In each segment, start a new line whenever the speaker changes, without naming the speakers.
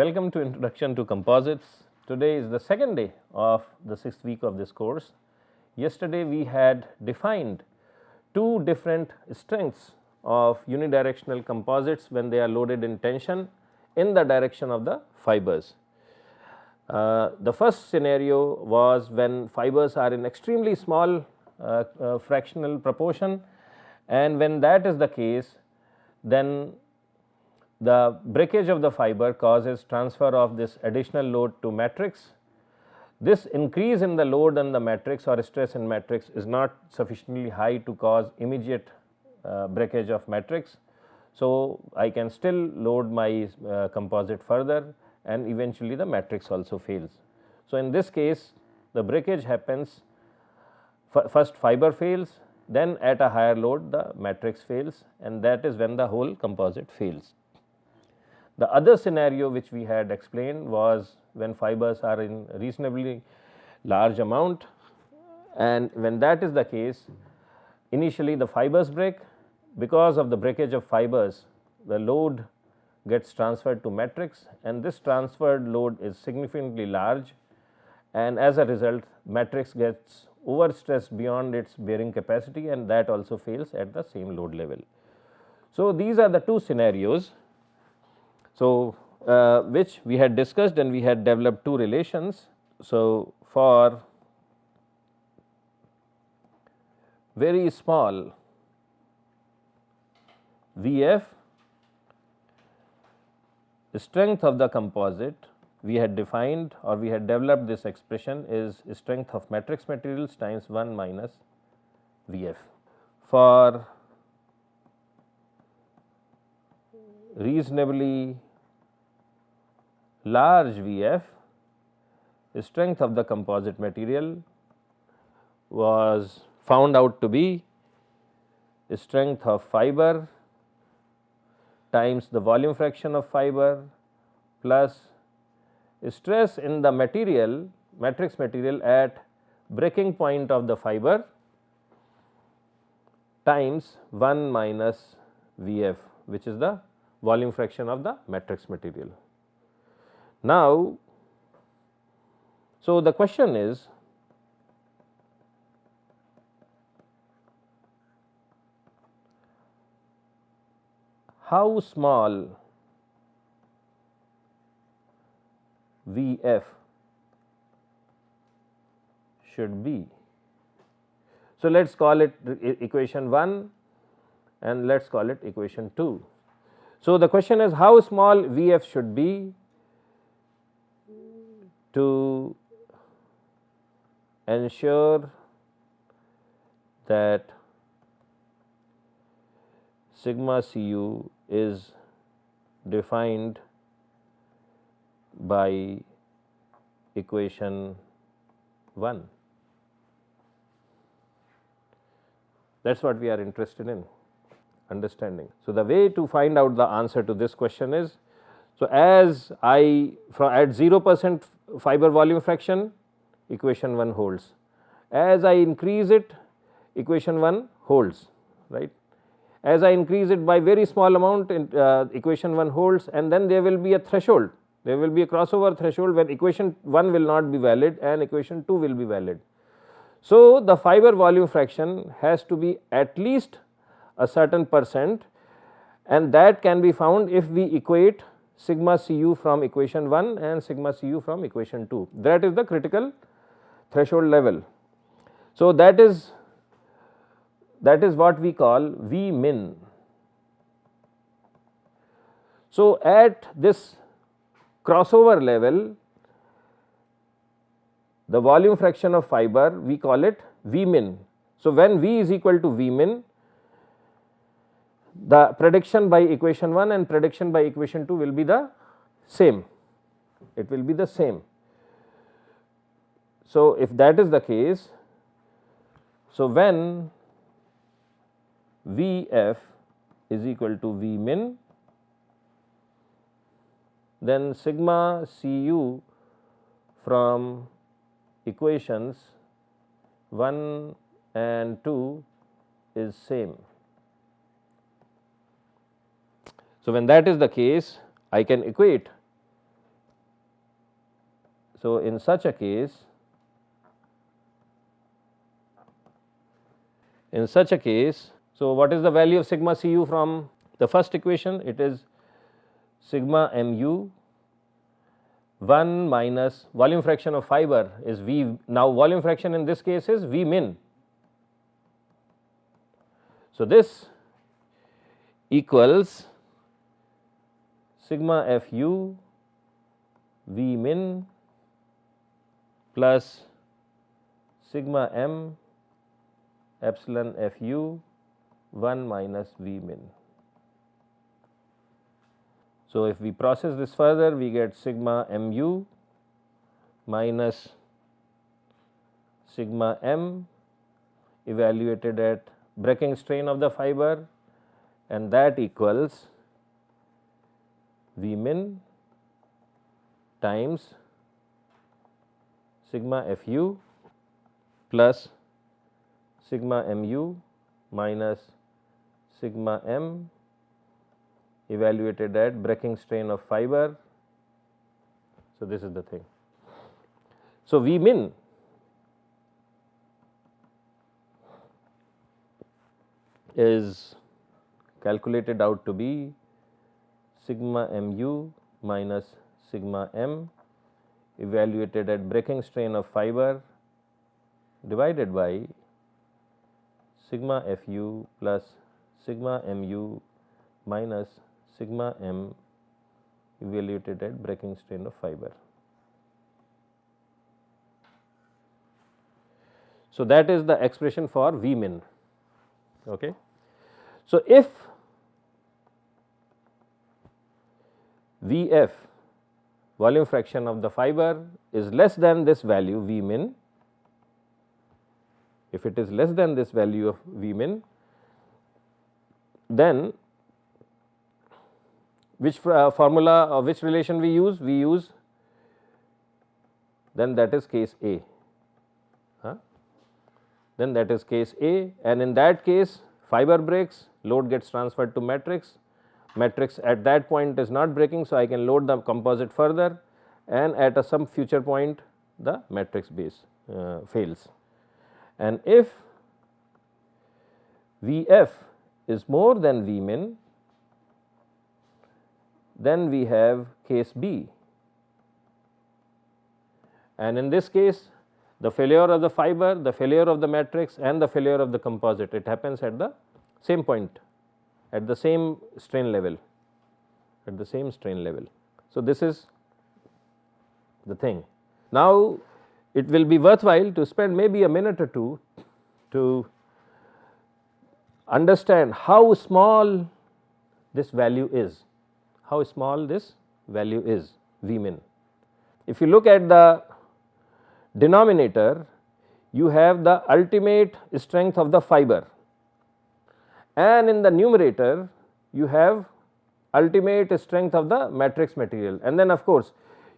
Welcome to Introduction to Composites. Today is the second day of the 6th week of this course. Yesterday we had defined two different strengths of unidirectional composites when they are loaded in tension in the direction of the fibers. The first scenario was when fibers are in extremely small fractional proportion, and when that is the case, then the breakage of the fiber causes transfer of this additional load to matrix. This increase in the load on the matrix or stress in matrix is not sufficiently high to cause immediate breakage of matrix. So, I can still load my composite further and eventually the matrix also fails. So, in this case the breakage happens, first fiber fails, then at a higher load the matrix fails, and that is when the whole composite fails. The other scenario which we had explained was when fibers are in reasonably large amount, and when that is the case, initially the fibers break. Because of the breakage of fibers, the load gets transferred to matrix, and this transferred load is significantly large, and as a result matrix gets overstressed beyond its bearing capacity, and that also fails at the same load level. So, these are the two scenarios. So, which we had discussed, and we had developed two relations. So, for very small Vf, the strength of the composite we had defined or we had developed this expression is strength of matrix materials times 1 minus Vf. For reasonably large Vf, the strength of the composite material was found out to be the strength of fiber times the volume fraction of fiber plus stress in the material, matrix material at breaking point of the fiber times 1 minus Vf, which is the volume fraction of the matrix material. Now, so the question is, how small Vf should be. So, let us call it equation 1 and let us call it equation 2. So, the question is how small Vf should be to ensure that sigma Cu is defined by equation 1. That is what we are interested in understanding. So, the way to find out the answer to this question is, so as I at 0% fiber volume fraction, equation 1 holds. As I increase it, equation 1 holds, right. As I increase it by very small amount, equation 1 holds, and then there will be a threshold, there will be a crossover threshold where equation 1 will not be valid and equation 2 will be valid. So, the fiber volume fraction has to be at least a certain percent, and that can be found if we equate sigma Cu from equation 1 and sigma Cu from equation 2. That is the critical threshold level. So, that is what we call V min. So, at this crossover level, the volume fraction of fiber we call it V min. So, when V is equal to V min, the prediction by equation 1 and prediction by equation 2 will be the same, it will be the same. So, if that is the case, so when Vf is equal to V min, then sigma Cu from equations 1 and 2 is same. So, when that is the case, I can equate So, in such a case, so what is the value of sigma Cu from the first equation? It is sigma mu 1 minus volume fraction of fiber is V. Now, volume fraction in this case is V min. So, this equals sigma Fu V min plus sigma m epsilon Fu 1 minus V min. So, if we process this further, we get sigma mu minus sigma m evaluated at breaking strain of the fiber, and that equals V min times sigma Fu plus sigma mu minus sigma m evaluated at breaking strain of fiber. So, this is the thing. So, V min is calculated out to be sigma mu minus sigma m evaluated at breaking strain of fiber divided by sigma Fu plus sigma mu minus sigma m evaluated at breaking strain of fiber. So, that is the expression for V min. Okay. So, if Vf volume fraction of the fiber is less than this value V min, if it is less than this value of V min, then which formula or which relation we use? We use, then that is case A. Then that is case A, and in that case fiber breaks, load gets transferred to matrix. Matrix at that point is not breaking, so I can load the composite further, and at some future point the matrix base fails. And if Vf is more than V min, then we have case B, and in this case the failure of the fiber, the failure of the matrix, and the failure of the composite, it happens at the same point, at the same strain level, So, this is the thing. Now, it will be worthwhile to spend maybe a minute or two to understand how small this value is, V min. If you look at the denominator, you have the ultimate strength of the fiber, and in the numerator you have ultimate strength of the matrix material, and then of course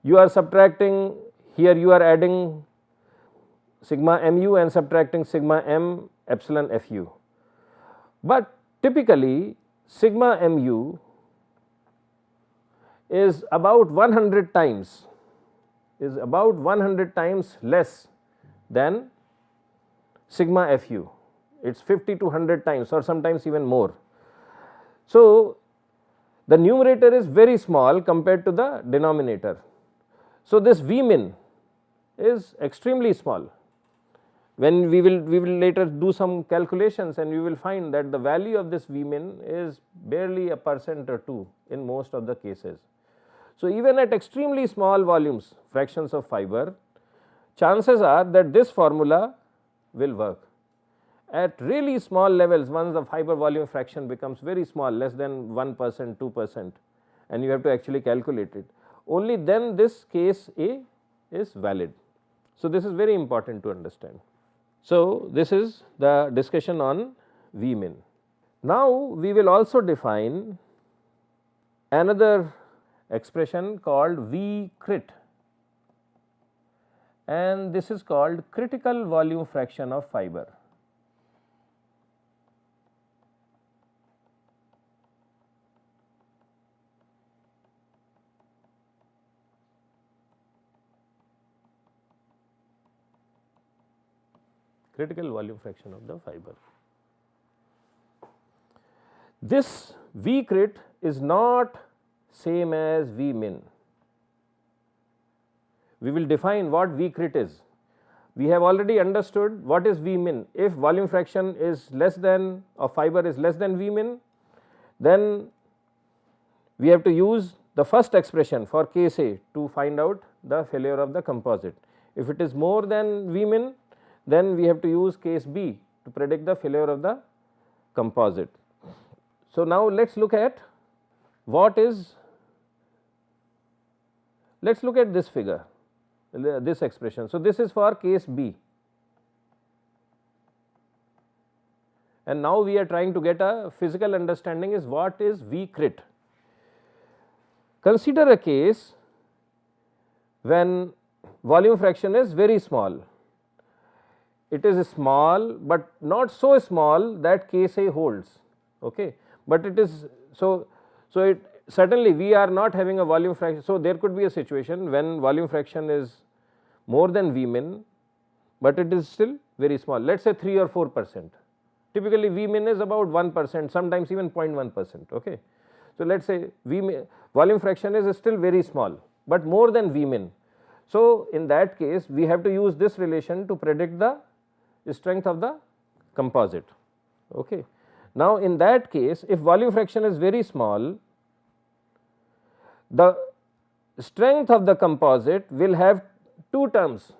you are subtracting, here you are adding sigma mu and subtracting sigma m epsilon Fu, but typically sigma mu is about 100 times less than sigma Fu. It is 50 to 100 times or sometimes even more. So, the numerator is very small compared to the denominator. So, this V min is extremely small. When we will later do some calculations, and we will find that the value of this V min is barely a percent or 2 in most of the cases. So, even at extremely small volumes, fractions of fiber, chances are that this formula will work. At really small levels, once the fiber volume fraction becomes very small, less than 1%, 2%, and you have to actually calculate it, only then this case A is valid. So, this is very important to understand. So, this is the discussion on V min. Now, we will also define another expression called V crit, and this is called critical volume fraction of fiber. critical volume fraction of the fiber. This V crit is not same as V min. We will define what V crit is. We have already understood what is V min. If volume fraction is less than of fiber is less than V min, then we have to use the first expression for case A to find out the failure of the composite. If it is more than V min, then we have to use case B to predict the failure of the composite. So, now let us look at what is, let us look at this figure, this expression. So, this is for case B, and now we are trying to get a physical understanding is what is V crit. Consider a case when volume fraction is very small. It is small, but not so small that case A holds, okay. But it is so it certainly we are not having a volume fraction. So, there could be a situation when volume fraction is more than V min, but it is still very small, let us say 3 or 4%. Typically V min is about 1%, sometimes even 0.1%, okay. So, let us say volume fraction is still very small, but more than V min. So, in that case we have to use this relation to predict the strength of the composite, okay. Now, in that case if volume fraction is very small, the strength of the composite will have two terms,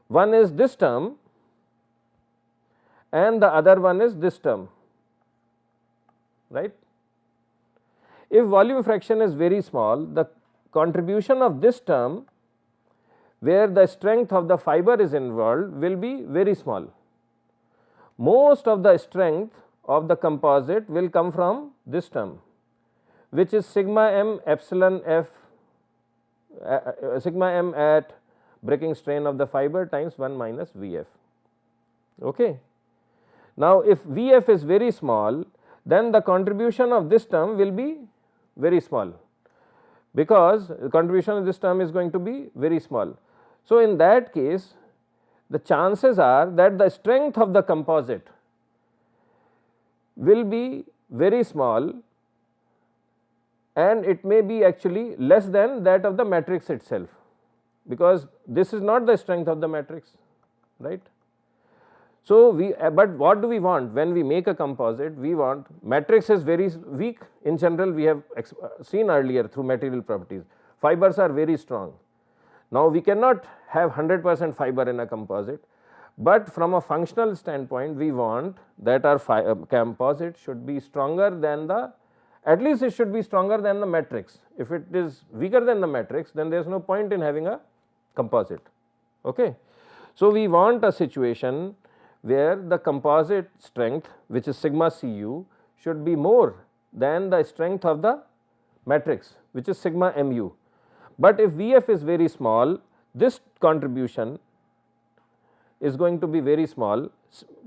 one is this term and the other one is this term, right. If volume fraction is very small, the contribution of this term where the strength of the fiber is involved will be very small. Most of the strength of the composite will come from this term, which is sigma m epsilon f sigma m at breaking strain of the fiber times 1 minus V f, okay. Now, if V f is very small, then the contribution of this term will be very small, because the contribution of this term is going to be very small. So, in that case the chances are that the strength of the composite will be very small, and it may be actually less than that of the matrix itself, because this is not the strength of the matrix, right. So, but what do we want when we make a composite? We want matrix is very weak in general, we have seen earlier through material properties, fibers are very strong. Now, we cannot have 100% fiber in a composite, but from a functional standpoint we want that our composite should be stronger than the, at least it should be stronger than the matrix. If it is weaker than the matrix, then there is no point in having a composite, okay. So, we want a situation where the composite strength, which is sigma Cu, should be more than the strength of the matrix, which is sigma Mu. But if V f is very small, this contribution is going to be very small,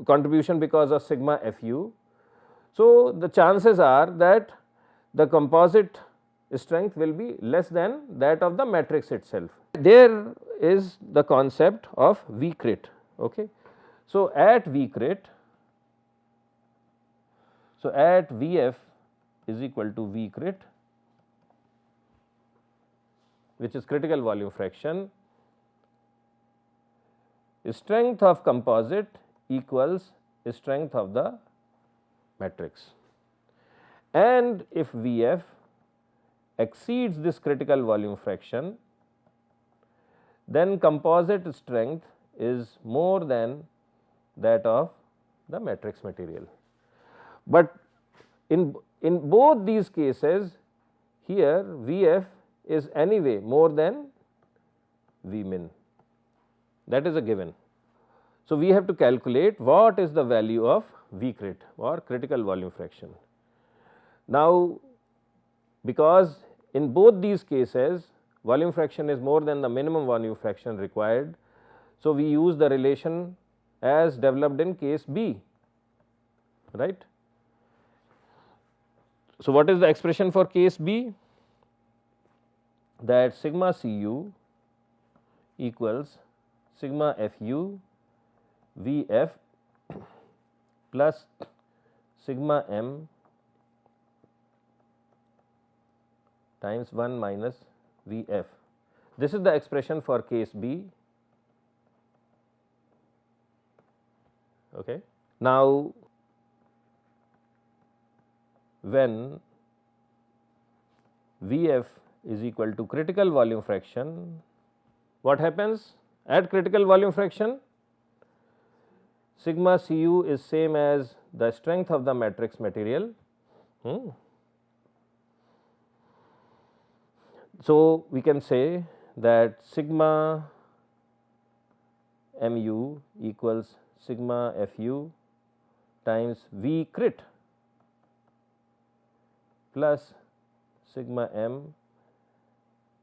contribution because of sigma Fu. So, the chances are that the composite strength will be less than that of the matrix itself. There is the concept of V crit, okay. So, at V crit, so at V f is equal to V crit, which is critical volume fraction, strength of composite equals strength of the matrix, and if V f exceeds this critical volume fraction, then composite strength is more than that of the matrix material. But in both these cases, here V f is anyway more than V min, that is a given. So, we have to calculate what is the value of V crit or critical volume fraction. Now, because in both these cases volume fraction is more than the minimum volume fraction required, so we use the relation as developed in case B, right. So, what is the expression for case B? That sigma Cu equals sigma Fu V f plus sigma m times 1 minus V f. This is the expression for case B. Okay. Now, when V f is equal to critical volume fraction, what happens at critical volume fraction? Sigma Cu is same as the strength of the matrix material. So, we can say that sigma mu equals sigma Fu times V crit plus sigma m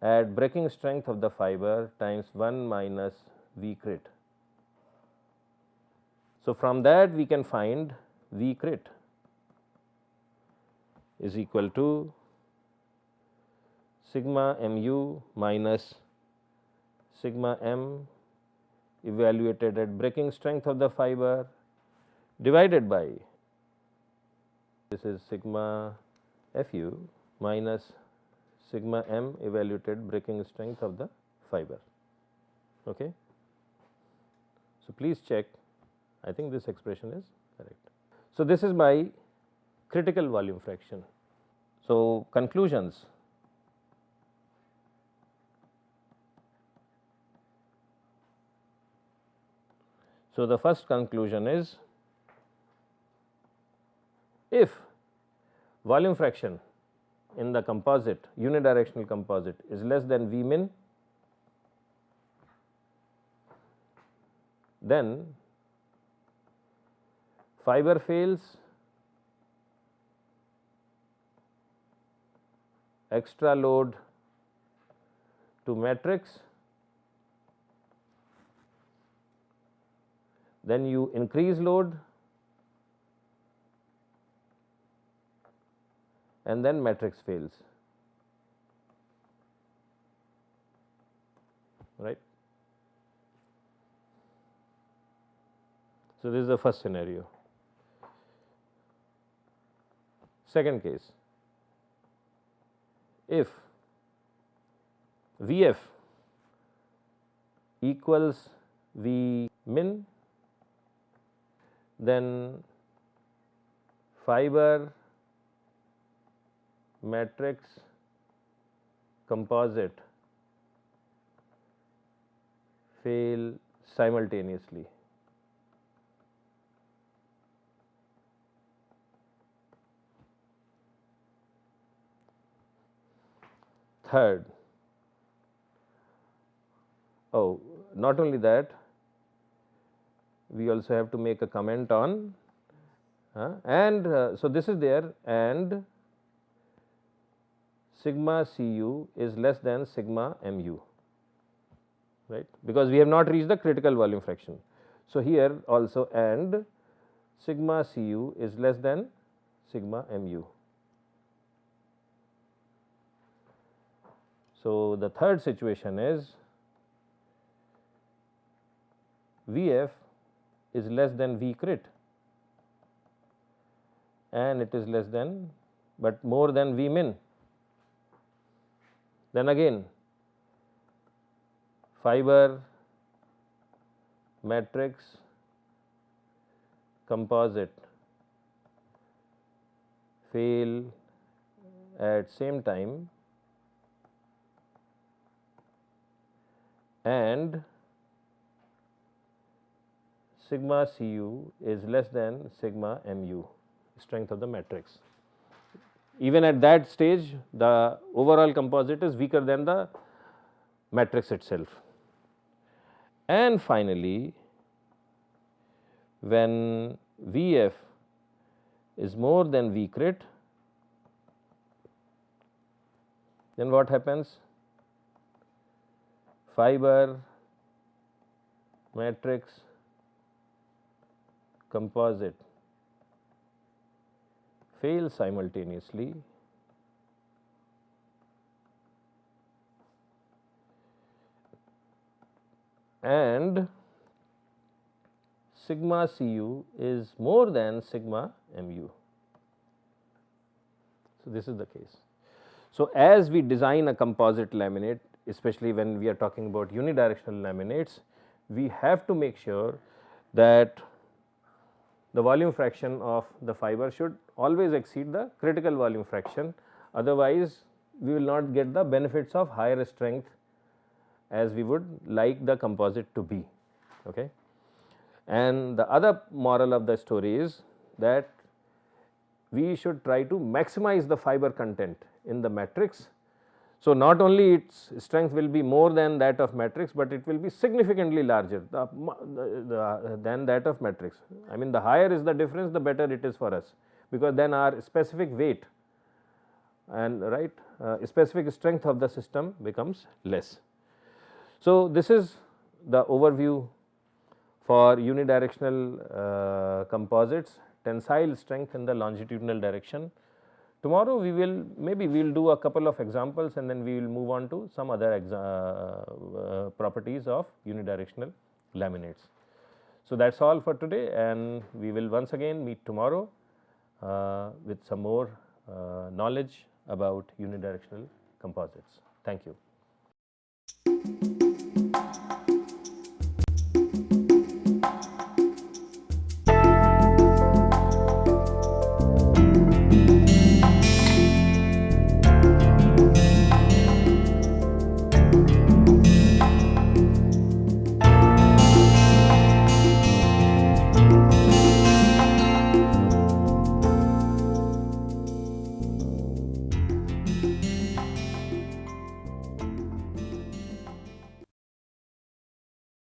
at breaking strength of the fiber times 1 minus V crit. So, from that we can find V crit is equal to sigma mu minus sigma m evaluated at breaking strength of the fiber divided by, this is sigma Fu minus sigma m evaluated breaking strength of the fiber. Okay. So, please check, I think this expression is correct. So, this is my critical volume fraction. So, conclusions. So, the first conclusion is, if volume fraction in the composite, unidirectional composite is less than V min, then fiber fails, extra load to matrix, then you increase load, and then matrix fails, right. So, this is the first scenario. Second case, if V f equals V min, then fiber, matrix, composite fail simultaneously. Third, not only that, we also have to make a comment on so this is there, and sigma Cu is less than sigma mu, right, because we have not reached the critical volume fraction. So, here also, and sigma Cu is less than sigma mu. So, the third situation is V f is less than V crit, and it is less than, but more than V min. Then again fiber, matrix, composite fail at same time, and sigma Cu is less than sigma mu, strength of the matrix. Even at that stage, the overall composite is weaker than the matrix itself. And finally, when V f is more than V crit, then what happens? Fiber, matrix, composite fail simultaneously, and sigma Cu is more than sigma Mu. So, this is the case. So, as we design a composite laminate, especially when we are talking about unidirectional laminates, we have to make sure that the volume fraction of the fiber should always exceed the critical volume fraction, otherwise we will not get the benefits of higher strength as we would like the composite to be. Okay. And the other moral of the story is that we should try to maximize the fiber content in the matrix. So, not only its strength will be more than that of matrix, but it will be significantly larger than that of matrix. I mean, the higher is the difference, the better it is for us, because then our specific weight and specific strength of the system becomes less. So, this is the overview for unidirectional composites, tensile strength in the longitudinal direction. Tomorrow we will do a couple of examples, and then we will move on to some other properties of unidirectional laminates. So, that is all for today, and we will once again meet tomorrow with some more knowledge about unidirectional composites. Thank you.